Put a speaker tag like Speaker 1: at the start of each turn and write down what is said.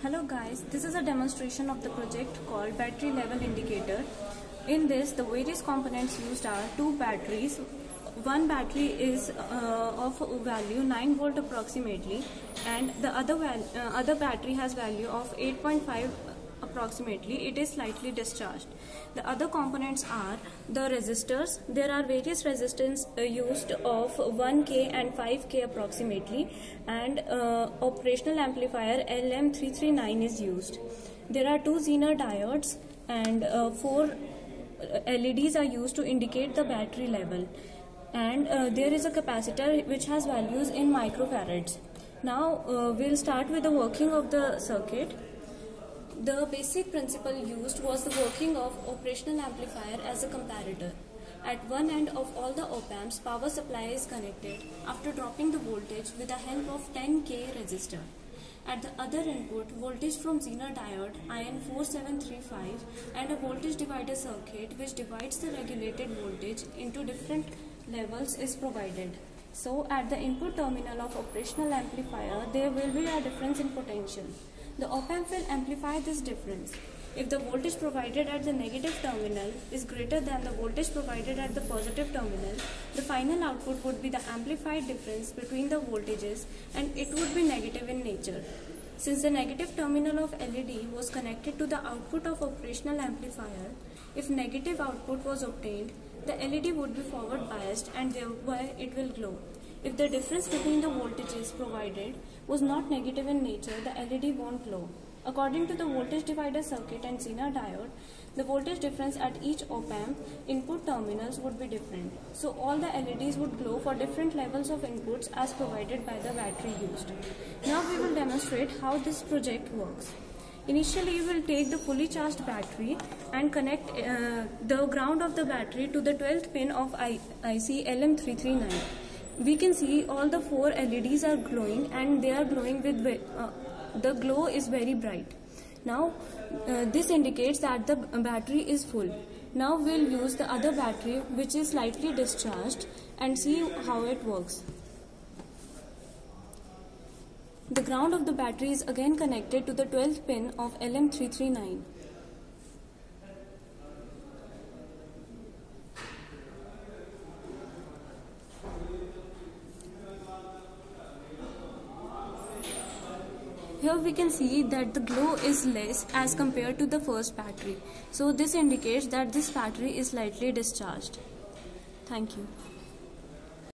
Speaker 1: Hello guys, this is a demonstration of the project called Battery Level Indicator. In this, the various components used are two batteries. One battery is of value 9 volt approximately, and the other battery has value of 8.5 approximately. It is slightly discharged. The other components are the resistors. There are various resistance used of 1K and 5K approximately, and operational amplifier LM339 is used. There are two Zener diodes and 4 LEDs are used to indicate the battery level, and there is a capacitor which has values in microfarads. Now we'll start with the working of the circuit. The basic principle used was the working of operational amplifier as a comparator. At one end of all the op-amps, power supply is connected after dropping the voltage with the help of 10K resistor. At the other input, voltage from Zener diode IN4735 and a voltage divider circuit which divides the regulated voltage into different levels is provided. So at the input terminal of operational amplifier, there will be a difference in potential. The op-amp will amplify this difference. If the voltage provided at the negative terminal is greater than the voltage provided at the positive terminal, the final output would be the amplified difference between the voltages, and it would be negative in nature. Since the negative terminal of LED was connected to the output of operational amplifier, if negative output was obtained, the LED would be forward biased and thereby it will glow. If the difference between the voltages provided was not negative in nature, the LED won't glow. According to the voltage divider circuit and Zener diode, the voltage difference at each op-amp input terminals would be different. So all the LEDs would glow for different levels of inputs as provided by the battery used. Now we will demonstrate how this project works. Initially, we will take the fully charged battery and connect the ground of the battery to the 12th pin of IC LM339. We can see all the 4 LEDs are glowing, and they are glowing with the glow is very bright. Now this indicates that the battery is full. Now we'll use the other battery which is slightly discharged and see how it works. The ground of the battery is again connected to the 12th pin of LM339. Here we can see that the glow is less as compared to the first battery. So this indicates that this battery is slightly discharged. Thank you.